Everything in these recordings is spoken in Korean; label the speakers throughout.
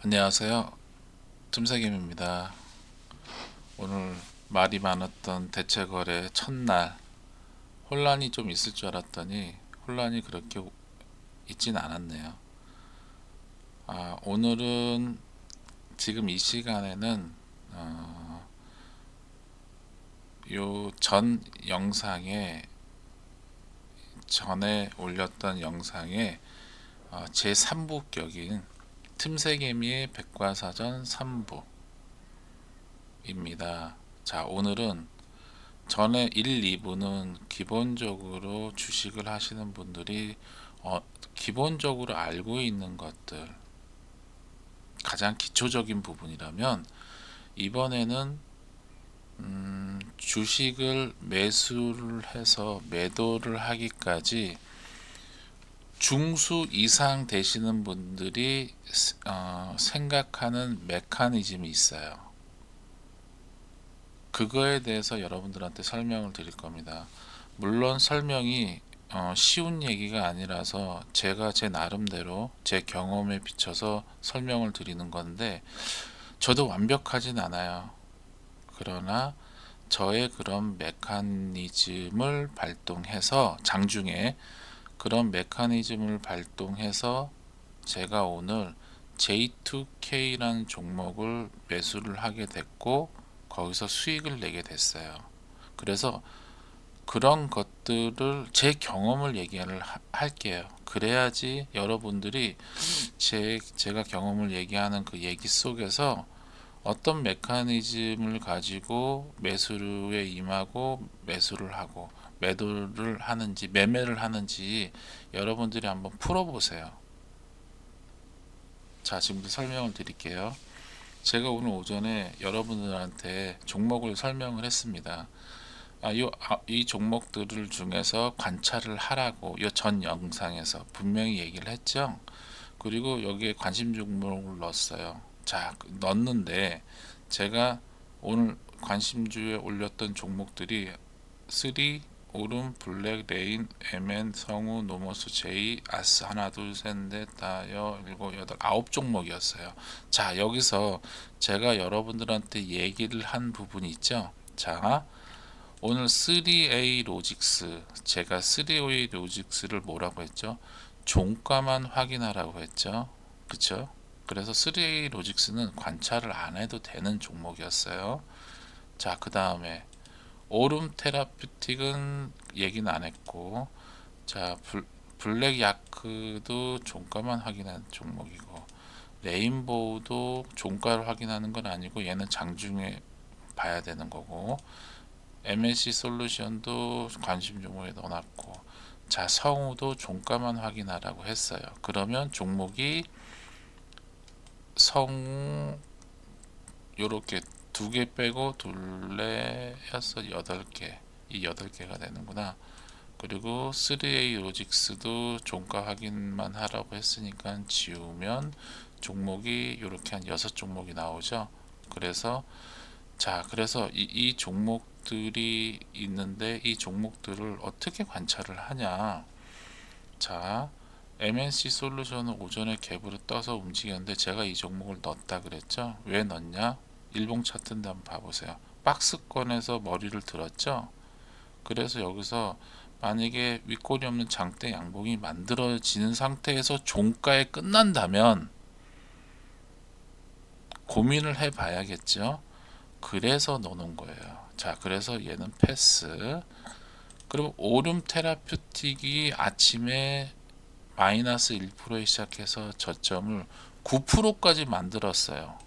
Speaker 1: 안녕하세요. 틈새김입니다. 오늘 말이 많았던 대체거래 첫날 혼란이 좀 있을 줄 알았더니 혼란이 그렇게 있진 않았네요. 오늘은 지금 이 시간에는 요 전 영상에 전에 올렸던 영상에 제 3부격인 틈새개미의 백과사전 3부입니다. 자, 오늘은 전에 1, 2부는 기본적으로 주식을 하시는 분들이 기본적으로 알고 있는 것들, 가장 기초적인 부분이라면, 이번에는 주식을 매수를 해서 매도를 하기까지 중수 이상 되시는 분들이 생각하는 메커니즘이 있어요. 그거에 대해서 여러분들한테 설명을 드릴 겁니다. 물론 설명이 쉬운 얘기가 아니라서 제가 제 나름대로 제 경험에 비춰서 설명을 드리는 건데, 저도 완벽하진 않아요. 그러나 저의 그런 메커니즘을 발동해서, 장중에 그런 메커니즘을 발동해서 제가 오늘 J2K라는 종목을 매수를 하게 됐고, 거기서 수익을 내게 됐어요. 그래서 그런 것들을, 제 경험을 얘기를 할게요. 그래야지 여러분들이 제가 경험을 얘기하는 그 얘기 속에서 어떤 메커니즘을 가지고 매수에 임하고 매수를 하고 매도를 하는지 매매를 하는지 여러분들이 한번 풀어보세요. 자, 지금부터 설명을 드릴게요. 제가 오늘 오전에 여러분들한테 종목을 설명을 했습니다. 이 종목들을 중에서 관찰을 하라고 이 전 영상에서 분명히 얘기를 했죠. 그리고 여기에 관심 종목을 넣었어요. 자, 넣었는데 제가 오늘 관심주에 올렸던 종목들이 3, 오름, 블랙, 레인, MN, 성우, 노머스, 제이, 아스, 하나, 둘, 셋, 넷, 다, 일곱, 여덟, 아홉 종목이었어요. 자, 여기서 제가 여러분들한테 얘기를 한 부분이 있죠. 자, 오늘 3A 로직스, 제가 3A 로직스를 뭐라고 했죠? 종가만 확인하라고 했죠. 그쵸? 그래서 3A 로직스는 관찰을 안 해도 되는 종목이었어요. 자, 그 다음에 오름 테라퓨틱은 얘기는 안 했고, 자, 블랙 야크도 종가만 확인한 종목이고, 레인보우도 종가를 확인하는 건 아니고 얘는 장중에 봐야 되는 거고, MSC 솔루션도 관심 종목에 넣어놨고, 자, 성우도 종가만 확인하라고 했어요. 그러면 종목이 성우 요렇게 두 개 빼고 둘레 여섯 여덟 개, 이 여덟 개가 되는구나. 그리고 3A 로직스도 종가 확인만 하라고 했으니까 지우면 종목이 이렇게 한 6종목이 나오죠. 그래서 그래서 이 종목들이 있는데 이 종목들을 어떻게 관찰을 하냐. 자, MNC 솔루션은 오전에 갭으로 떠서 움직였는데 제가 이 종목을 넣었다 그랬죠. 왜 넣냐? 일봉 차트인데 한번 봐보세요. 박스권에서 머리를 들었죠. 그래서 여기서 만약에 윗골이 없는 장대 양봉이 만들어지는 상태에서 종가에 끝난다면 고민을 해봐야겠죠. 그래서 넣어놓은 거예요. 자, 그래서 얘는 패스. 그리고 오름 테라퓨틱이 아침에 마이너스 1%에 시작해서 저점을 9%까지 만들었어요.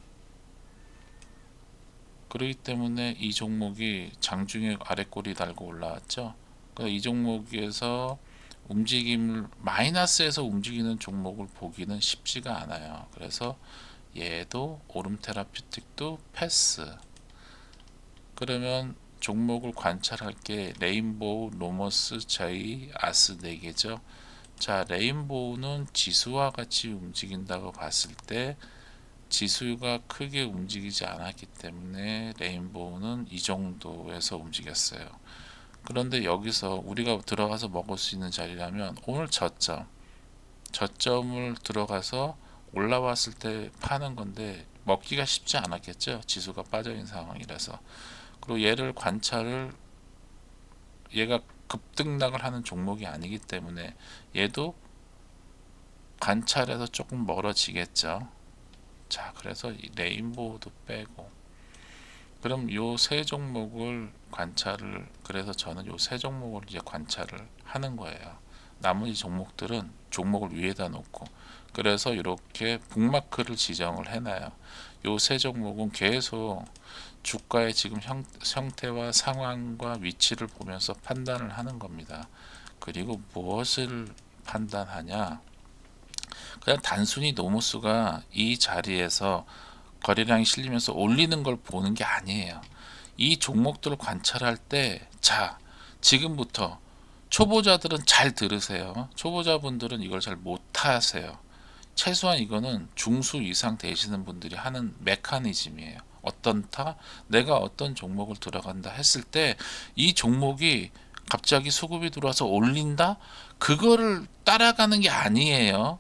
Speaker 1: 그렇기 때문에 이 종목이 장중에 아래꼬리 달고 올라왔죠. 그러니까 이 종목에서 움직임을, 마이너스에서 움직이는 종목을 보기는 쉽지가 않아요. 그래서 얘도 오름 테라퓨틱도 패스. 그러면 종목을 관찰할 게 레인보우, 로머스, 제이, 아스 4개죠. 자, 레인보우는 지수와 같이 움직인다고 봤을 때 지수가 크게 움직이지 않았기 때문에 레인보우는 이 정도에서 움직였어요. 그런데 여기서 우리가 들어가서 먹을 수 있는 자리라면 오늘 저점을 들어가서 올라왔을 때 파는 건데 먹기가 쉽지 않았겠죠. 지수가 빠져 있는 상황이라서. 그리고 얘를 관찰을 얘가 급등락을 하는 종목이 아니기 때문에 얘도 관찰에서 조금 멀어지겠죠. 자, 그래서 이 레인보우도 빼고 그럼 요 세 종목을 관찰을 그래서 저는 요 세 종목을 이제 관찰을 하는 거예요. 나머지 종목들은 종목을 위에다 놓고 그래서 이렇게 북마크를 지정을 해놔요. 요 세 종목은 계속 주가의 지금 형태와 상황과 위치를 보면서 판단을 하는 겁니다. 그리고 무엇을 판단하냐? 그냥 단순히 노무수가 이 자리에서 거래량이 실리면서 올리는 걸 보는 게 아니에요. 이 종목들을 관찰할 때, 자, 지금부터 초보자들은 잘 들으세요. 초보자분들은 이걸 잘 못하세요. 최소한 이거는 중수 이상 되시는 분들이 하는 메커니즘이에요. 어떤타? 내가 어떤 종목을 들어간다 했을 때 이 종목이 갑자기 수급이 들어와서 올린다? 그거를 따라가는 게 아니에요.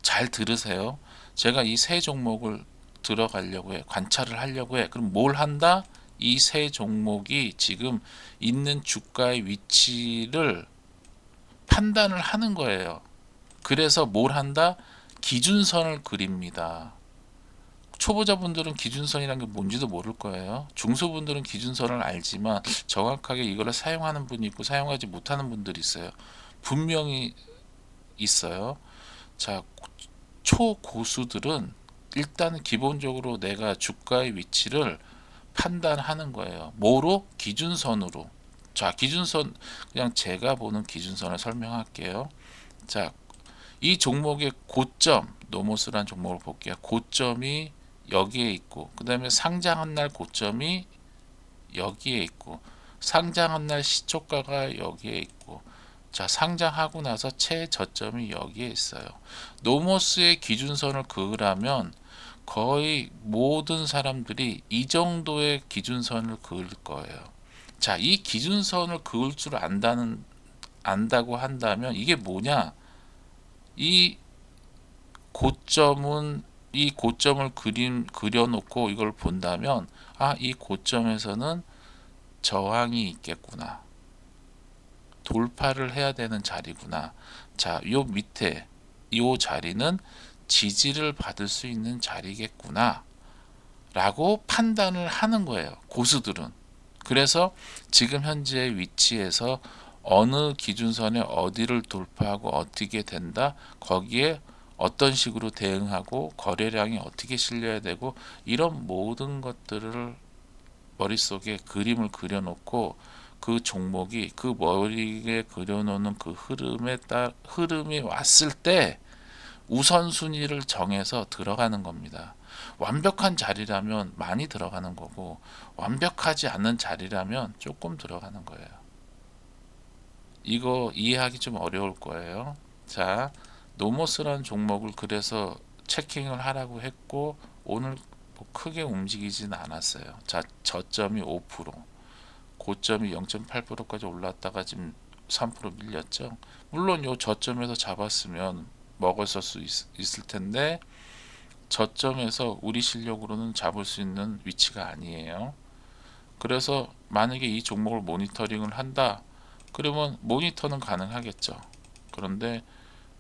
Speaker 1: 잘 들으세요. 제가 이 세 종목을 들어가려고 해. 관찰을 하려고 해. 그럼 뭘 한다? 이 세 종목이 지금 있는 주가의 위치를 판단을 하는 거예요. 그래서 뭘 한다? 기준선을 그립니다. 초보자분들은 기준선이란 게 뭔지도 모를 거예요. 중소분들은 기준선을 알지만 정확하게 이거를 사용하는 분이 있고 사용하지 못하는 분들이 있어요. 분명히 있어요. 자, 초고수들은 일단 기본적으로 내가 주가의 위치를 판단하는 거예요. 뭐로? 기준선으로. 자, 기준선 그냥 제가 보는 기준선을 설명할게요. 자, 이 종목의 고점, 노모스란 종목을 볼게요. 고점이 여기에 있고, 그 다음에 상장한 날 고점이 여기에 있고, 상장한 날 시초가가 여기에 있고, 자, 상장하고 나서 최저점이 여기에 있어요. 노모스의 기준선을 그으라면 거의 모든 사람들이 이 정도의 기준선을 그을 거예요. 자, 이 기준선을 그을 줄 안다고 한다면 이게 뭐냐? 이 고점은 이 고점을 그려놓고 이걸 본다면 이 고점에서는 저항이 있겠구나. 돌파를 해야 되는 자리구나. 자, 요 밑에 요 자리는 지지를 받을 수 있는 자리겠구나. 라고 판단을 하는 거예요. 고수들은. 그래서 지금 현재의 위치에서 어느 기준선에 어디를 돌파하고 어떻게 된다. 거기에 어떤 식으로 대응하고 거래량이 어떻게 실려야 되고 이런 모든 것들을 머릿속에 그림을 그려놓고 그 종목이 그 머리에 그려놓는 그 흐름이 왔을 때 우선순위를 정해서 들어가는 겁니다. 완벽한 자리라면 많이 들어가는 거고 완벽하지 않은 자리라면 조금 들어가는 거예요. 이거 이해하기 좀 어려울 거예요. 자, 노모스라는 종목을 그래서 체킹을 하라고 했고 오늘 뭐 크게 움직이지는 않았어요. 자, 저점이 5%, 고점이 0.8%까지 올랐다가 지금 3% 밀렸죠. 물론 요 저점에서 잡았으면 먹었을 수 있을 텐데 저점에서 우리 실력으로는 잡을 수 있는 위치가 아니에요. 그래서 만약에 이 종목을 모니터링을 한다. 그러면 모니터는 가능하겠죠. 그런데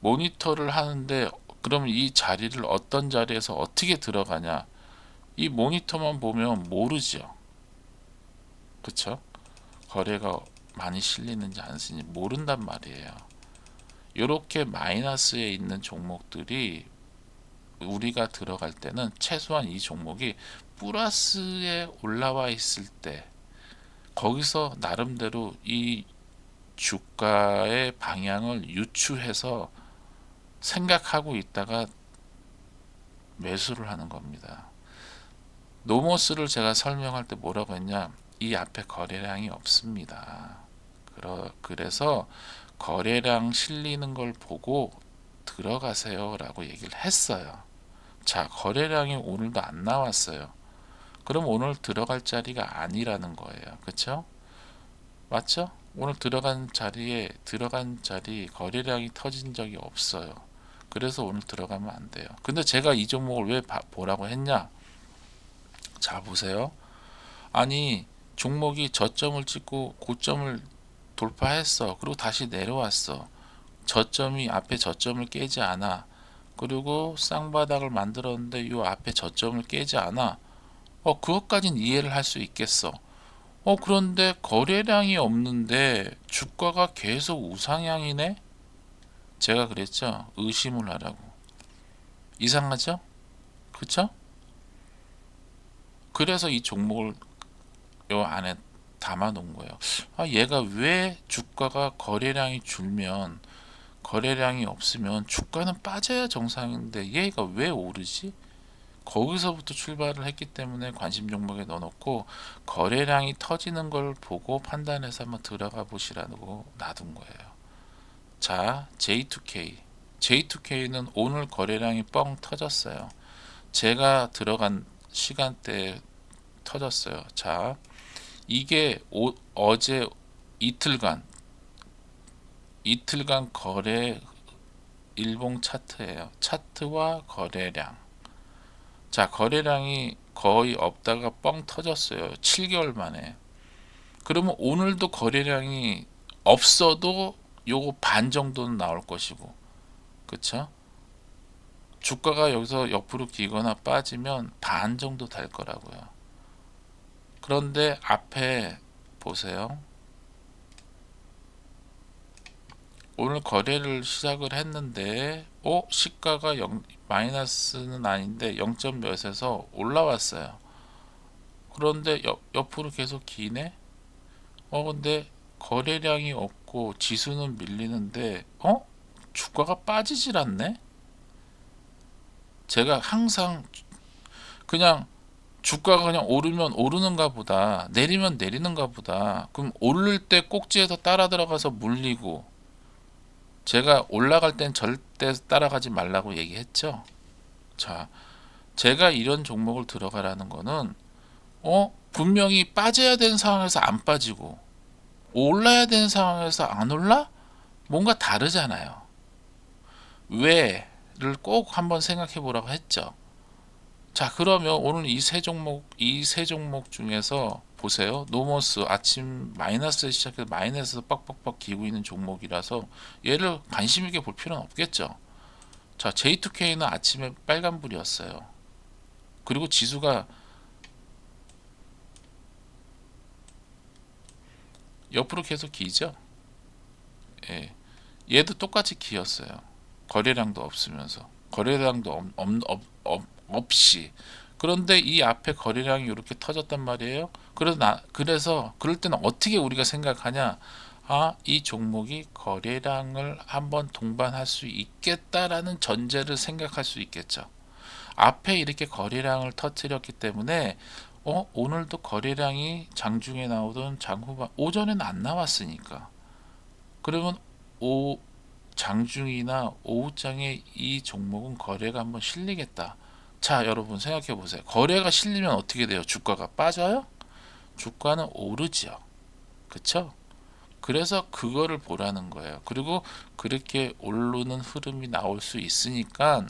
Speaker 1: 모니터를 하는데 그러면 이 자리를 어떤 자리에서 어떻게 들어가냐? 이 모니터만 보면 모르죠. 그쵸? 거래가 많이 실리는지 안 실리는지 모른단 말이에요. 이렇게 마이너스에 있는 종목들이 우리가 들어갈 때는 최소한 이 종목이 플러스에 올라와 있을 때 거기서 나름대로 이 주가의 방향을 유추해서 생각하고 있다가 매수를 하는 겁니다. 노모스를 제가 설명할 때 뭐라고 했냐? 이 앞에 거래량이 없습니다. 그래서 거래량 실리는 걸 보고 들어가세요 라고 얘기를 했어요. 자, 거래량이 오늘도 안 나왔어요. 그럼 오늘 들어갈 자리가 아니라는 거예요. 그쵸? 맞죠? 오늘 들어간 자리 거래량이 터진 적이 없어요. 그래서 오늘 들어가면 안 돼요. 근데 제가 이 종목을 왜 보라고 했냐? 자, 보세요. 아니, 종목이 저점을 찍고 고점을 돌파했어. 그리고 다시 내려왔어. 저점이 앞에 저점을 깨지 않아. 그리고 쌍바닥을 만들었는데 이 앞에 저점을 깨지 않아. 그것까진 이해를 할 수 있겠어. 그런데 거래량이 없는데 주가가 계속 우상향이네? 제가 그랬죠. 의심을 하라고. 이상하죠? 그쵸? 그래서 이 종목을 요 안에 담아 놓은 거예요. 얘가 왜 주가가 거래량이 줄면 거래량이 없으면 주가는 빠져야 정상인데 얘가 왜 오르지? 거기서부터 출발을 했기 때문에 관심 종목에 넣어놓고 거래량이 터지는 걸 보고 판단해서 한번 들어가 보시라고 놔둔 거예요. 자, J2K. J2K는 오늘 거래량이 뻥 터졌어요. 제가 들어간 시간대에 터졌어요. 자, 이게 어제 이틀간 거래 일봉 차트예요. 차트와 거래량. 자, 거래량이 거의 없다가 뻥 터졌어요. 7개월 만에. 그러면 오늘도 거래량이 없어도 요거 반 정도는 나올 것이고, 그쵸? 주가가 여기서 옆으로 기거나 빠지면 반 정도 될 거라고요. 그런데 앞에 보세요. 오늘 거래를 시작을 했는데 시가가 마이너스는 아닌데 0. 몇에서 올라왔어요. 그런데 옆으로 계속 기네. 근데 거래량이 없고 지수는 밀리는데 주가가 빠지질 않네. 제가 항상 그냥 주가가 그냥 오르면 오르는가 보다, 내리면 내리는가 보다. 그럼 오를 때 꼭지에서 따라 들어가서 물리고, 제가 올라갈 땐 절대 따라가지 말라고 얘기했죠. 자, 제가 이런 종목을 들어가라는 거는 분명히 빠져야 되는 상황에서 안 빠지고 올라야 되는 상황에서 안 올라? 뭔가 다르잖아요. 왜를 꼭 한번 생각해 보라고 했죠. 자, 그러면 오늘 이 세 종목 중에서 보세요. 노모스 아침 마이너스에 시작해서 마이너스에서 빡빡빡 기고 있는 종목이라서 얘를 관심 있게 볼 필요는 없겠죠. 자, J2K는 아침에 빨간불이었어요. 그리고 지수가 옆으로 계속 기죠. 예. 얘도 똑같이 기었어요. 거래량도 없으면서 없이. 그런데 이 앞에 거래량이 이렇게 터졌단 말이에요. 그래서 그럴 때는 어떻게 우리가 생각하냐? 이 종목이 거래량을 한번 동반할 수 있겠다라는 전제를 생각할 수 있겠죠. 앞에 이렇게 거래량을 터뜨렸기 때문에 오늘도 거래량이 장중에 나오던 장후반 오전에는 안 나왔으니까 그러면 장중이나 오후장에 이 종목은 거래가 한번 실리겠다. 자, 여러분 생각해 보세요. 거래가 실리면 어떻게 돼요? 주가가 빠져요? 주가는 오르죠. 그쵸? 그래서 그거를 보라는 거예요. 그리고 그렇게 오르는 흐름이 나올 수 있으니까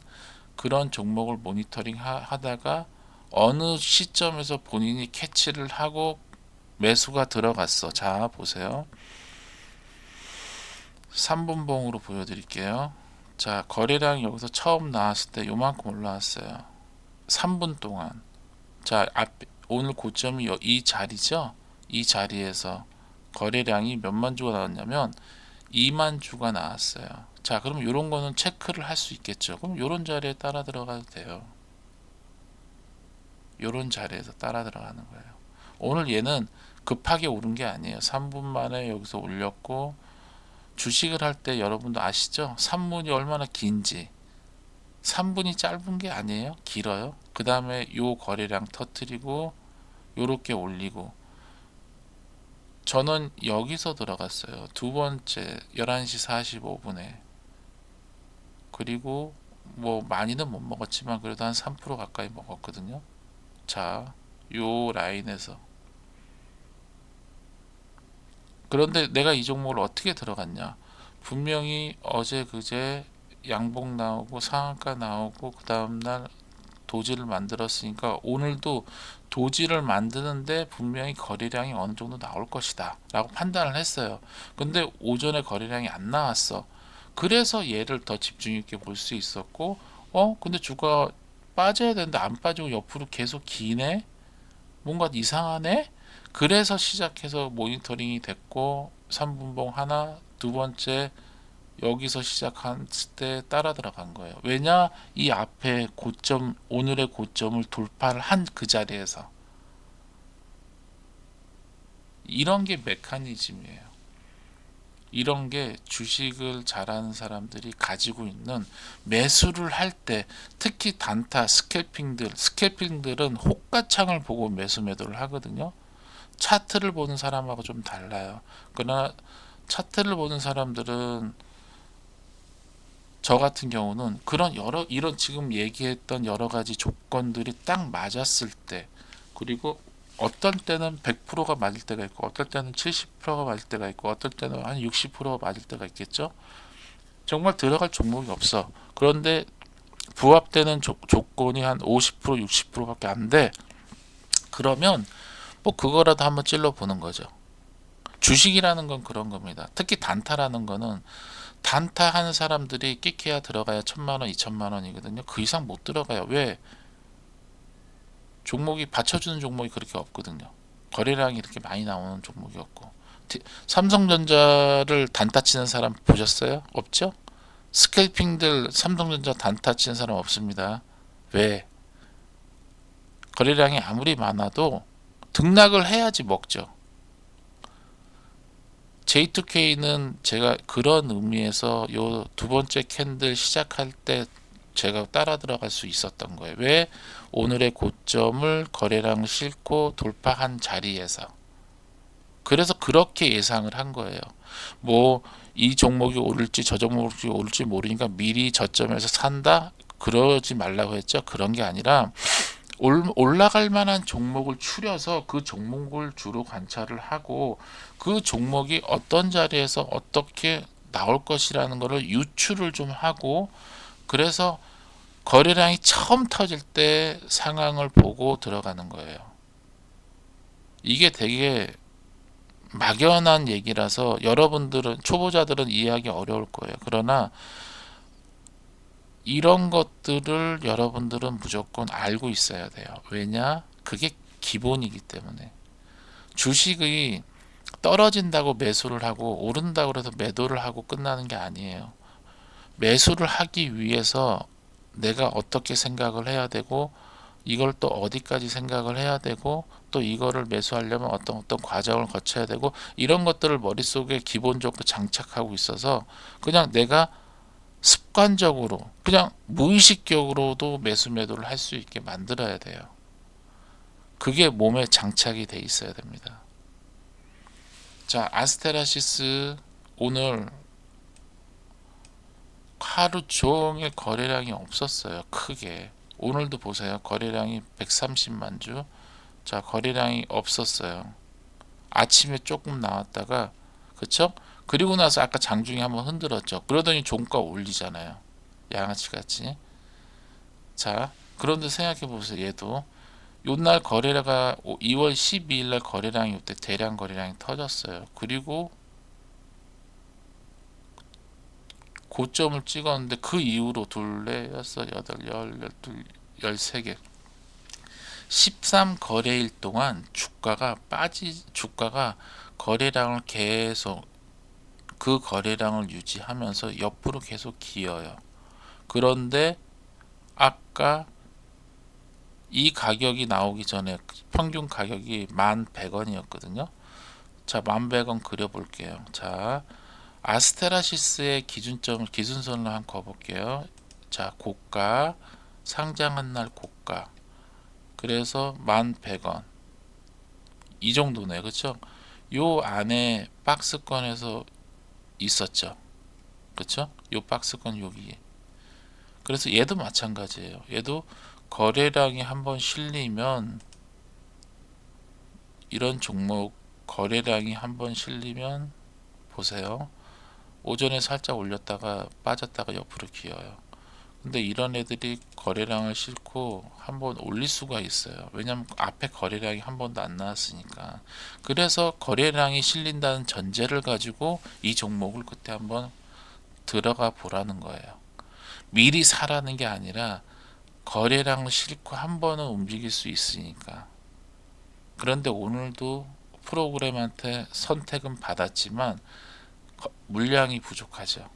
Speaker 1: 그런 종목을 모니터링 하다가 어느 시점에서 본인이 캐치를 하고 매수가 들어갔어. 자, 보세요. 3분봉으로 보여드릴게요. 자, 거래량이 여기서 처음 나왔을 때 요만큼 올라왔어요. 3분 동안. 자, 오늘 고점이 이 자리죠? 이 자리에서 거래량이 몇만 주가 나왔냐면 2만 주가 나왔어요. 자, 그럼 이런 거는 체크를 할 수 있겠죠. 그럼 이런 자리에 따라 들어가도 돼요. 이런 자리에서 따라 들어가는 거예요. 오늘 얘는 급하게 오른 게 아니에요. 3분 만에 여기서 올렸고, 주식을 할 때 여러분도 아시죠? 3분이 얼마나 긴지. 3분이 짧은 게 아니에요. 길어요. 그 다음에 요 거래량 터트리고 요렇게 올리고, 저는 여기서 들어갔어요. 두 번째 11시 45분에. 그리고 뭐 많이는 못 먹었지만 그래도 한 3% 가까이 먹었거든요. 자, 요 라인에서. 그런데 내가 이 종목을 어떻게 들어갔냐? 분명히 어제 그제 양봉 나오고 상한가 나오고 그 다음날 도지를 만들었으니까 오늘도 도지를 만드는데 분명히 거래량이 어느 정도 나올 것이다 라고 판단을 했어요. 근데 오전에 거래량이 안 나왔어. 그래서 얘를 더 집중 있게 볼 수 있었고, 근데 주가 빠져야 되는데 안 빠지고 옆으로 계속 기네? 뭔가 이상하네? 그래서 시작해서 모니터링이 됐고 3분봉 하나, 두 번째 여기서 시작한 때 따라 들어간 거예요. 왜냐? 이 앞에 고점, 오늘의 고점을 돌파를 한 그 자리에서. 이런 게 메커니즘이에요. 이런 게 주식을 잘하는 사람들이 가지고 있는, 매수를 할 때 특히 단타 스캘핑들은 호가창을 보고 매도를 하거든요. 차트를 보는 사람하고 좀 달라요. 그러나 차트를 보는 사람들은, 저 같은 경우는 그런 이런 지금 얘기했던 여러 가지 조건들이 딱 맞았을 때, 그리고 어떤 때는 100%가 맞을 때가 있고 어떨 때는 70%가 맞을 때가 있고 어떨 때는 한 60%가 맞을 때가 있겠죠. 정말 들어갈 종목이 없어. 그런데 부합되는 조건이 한 50% 60%밖에 안 돼. 그러면 뭐 그거라도 한번 찔러 보는 거죠. 주식이라는 건 그런 겁니다. 특히 단타라는 거는, 단타 하는 사람들이 끼케야 들어가야 1,000만 원, 2,000만 원이거든요. 그 이상 못 들어가요. 왜? 종목이 받쳐주는 종목이 그렇게 없거든요. 거래량이 이렇게 많이 나오는 종목이 없고. 삼성전자를 단타 치는 사람 보셨어요? 없죠? 스캘핑들 삼성전자 단타 치는 사람 없습니다. 왜? 거래량이 아무리 많아도 등락을 해야지 먹죠. J2K는 제가 그런 의미에서 요 두 번째 캔들 시작할 때 제가 따라 들어갈 수 있었던 거예요. 왜? 오늘의 고점을 거래량 싣고 돌파한 자리에서. 그래서 그렇게 예상을 한 거예요. 뭐 이 종목이 오를지 저 종목이 오를지 모르니까 미리 저점에서 산다? 그러지 말라고 했죠. 그런 게 아니라 올라갈 만한 종목을 추려서 그 종목을 주로 관찰을 하고, 그 종목이 어떤 자리에서 어떻게 나올 것이라는 것을 유추를 좀 하고, 그래서 거래량이 처음 터질 때 상황을 보고 들어가는 거예요. 이게 되게 막연한 얘기라서 여러분들은, 초보자들은 이해하기 어려울 거예요. 그러나 이런 것들을 여러분들은 무조건 알고 있어야 돼요. 왜냐? 그게 기본이기 때문에. 주식이 떨어진다고 매수를 하고 오른다고 해서 매도를 하고 끝나는 게 아니에요. 매수를 하기 위해서 내가 어떻게 생각을 해야 되고, 이걸 또 어디까지 생각을 해야 되고, 또 이거를 매수하려면 어떤 과정을 거쳐야 되고, 이런 것들을 머릿속에 기본적으로 장착하고 있어서 그냥 내가 습관적으로, 그냥 무의식적으로도 매도를 할 수 있게 만들어야 돼요. 그게 몸에 장착이 돼 있어야 됩니다. 자, 아스테라시스 오늘 하루 종일 거래량이 없었어요. 크게. 오늘도 보세요. 거래량이 130만 주. 자, 거래량이 없었어요. 아침에 조금 나왔다가, 그쵸? 그리고 나서 아까 장중에 한번 흔들었죠. 그러더니 종가 올리잖아요. 양아치 같이. 자, 그런데 생각해 보세요. 얘도 요날 거래가 2월 12일 날 거래량이, 이때 대량 거래량이 터졌어요. 그리고 고점을 찍었는데 그 이후로 둘레, 여섯, 여덟, 열, 열둘, 13개, 13거래일 동안 주가가 거래량을 계속, 그 거래량을 유지하면서 옆으로 계속 기어요. 그런데 아까 이 가격이 나오기 전에 평균 가격이 1,100원이었거든요. 자, 1,100원 그려볼게요. 자, 아스테라시스의 기준선을 한번 그어볼게요. 자, 고가, 상장한 날 고가. 그래서 1,100원. 이 정도네, 그쵸? 요 안에 박스권에서 있었죠. 그쵸? 요 박스권 여기. 그래서 얘도 마찬가지예요. 얘도 거래량이 한번 실리면, 이런 종목 거래량이 한번 실리면 보세요. 오전에 살짝 올렸다가 빠졌다가 옆으로 기어요. 근데 이런 애들이 거래량을 싣고 한번 올릴 수가 있어요. 왜냐면 앞에 거래량이 한 번도 안 나왔으니까. 그래서 거래량이 실린다는 전제를 가지고 이 종목을 그때 한번 들어가 보라는 거예요. 미리 사라는 게 아니라 거래량을 싣고 한 번은 움직일 수 있으니까. 그런데 오늘도 프로그램한테 선택은 받았지만 물량이 부족하죠.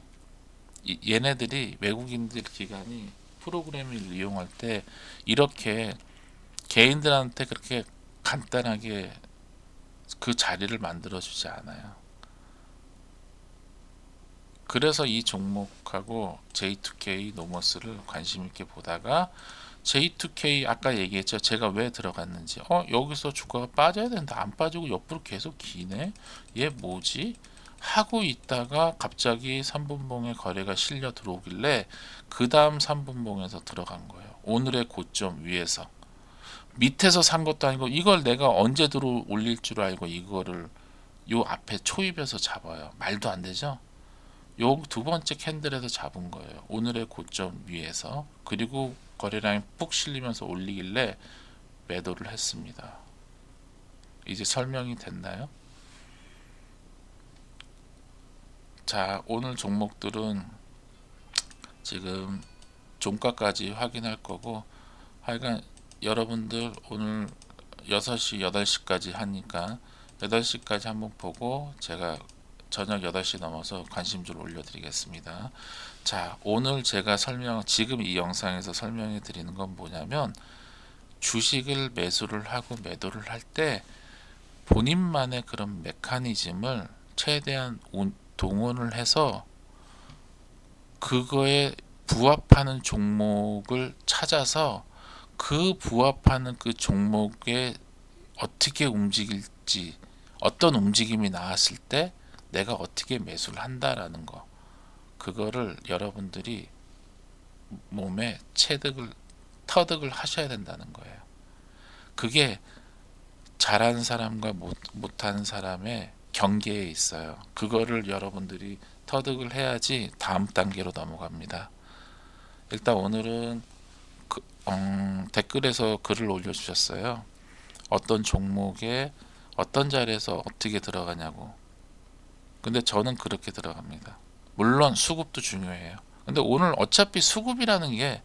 Speaker 1: 얘네들이 외국인들 기관이 프로그램을 이용할 때 이렇게 개인들한테 그렇게 간단하게 그 자리를 만들어 주지 않아요. 그래서 이 종목하고 J2K 노머스를 관심 있게 보다가 J2K 아까 얘기했죠. 제가 왜 들어갔는지. 여기서 주가가 빠져야 된다. 안 빠지고 옆으로 계속 기네. 얘 뭐지? 하고 있다가 갑자기 3분봉에 거래가 실려 들어오길래 그 다음 3분봉에서 들어간 거예요. 오늘의 고점 위에서. 밑에서 산 것도 아니고 이걸 내가 언제 들어 올릴 줄 알고 이거를 요 앞에 초입에서 잡아요. 말도 안 되죠? 요 두 번째 캔들에서 잡은 거예요. 오늘의 고점 위에서. 그리고 거래량이 푹 실리면서 올리길래 매도를 했습니다. 이제 설명이 됐나요? 자, 오늘 종목들은 지금 종가까지 확인할 거고, 하여간 여러분들 오늘 6시, 8시까지 하니까 8시까지 한번 보고 제가 저녁 8시 넘어서 관심줄 올려드리겠습니다. 자, 오늘 제가 지금 이 영상에서 설명해 드리는 건 뭐냐면, 주식을 매수를 하고 매도를 할 때 본인만의 그런 메커니즘을 최대한 동원을 해서 그거에 부합하는 종목을 찾아서 그 부합하는 그 종목에 어떻게 움직일지, 어떤 움직임이 나왔을 때 내가 어떻게 매수를 한다라는 거, 그거를 여러분들이 몸에 터득을 하셔야 된다는 거예요. 그게 잘하는 사람과 못하는 사람의 경계에 있어요. 그거를 여러분들이 터득을 해야지 다음 단계로 넘어갑니다. 일단 오늘은 댓글에서 글을 올려주셨어요. 어떤 종목에 어떤 자리에서 어떻게 들어가냐고. 근데 저는 그렇게 들어갑니다. 물론 수급도 중요해요. 근데 오늘 어차피 수급이라는 게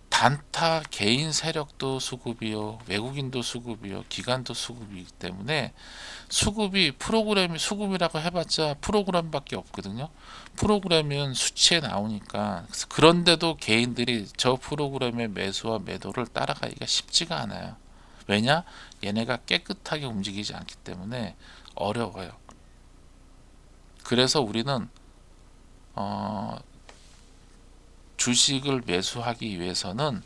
Speaker 1: 단타 개인 세력도 수급이요, 외국인도 수급이요, 기관도 수급이기 때문에 수급이 프로그램이 수급이라고 해봤자 프로그램밖에 없거든요. 프로그램은 수치에 나오니까. 그런데도 개인들이 저 프로그램의 매수와 매도를 따라가기가 쉽지가 않아요. 왜냐? 얘네가 깨끗하게 움직이지 않기 때문에 어려워요. 그래서 우리는 주식을 매수하기 위해서는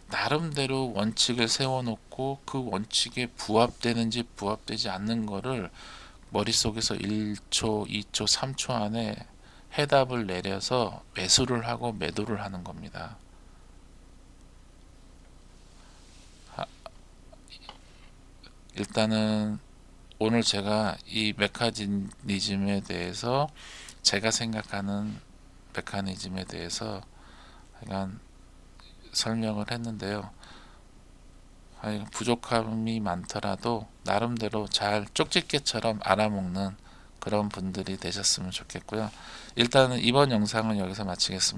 Speaker 1: 나름대로 원칙을 세워놓고 그 원칙에 부합되는지 부합되지 않는 거를 머릿속에서 1초, 2초, 3초 안에 해답을 내려서 매수를 하고 매도를 하는 겁니다. 일단은 오늘 제가 이 메커니즘에 대해서, 제가 생각하는 메커니즘에 대해서 약간 설명을 했는데요. 부족함이 많더라도 나름대로 잘 쪽집게처럼 알아먹는 그런 분들이 되셨으면 좋겠고요. 일단은 이번 영상은 여기서 마치겠습니다.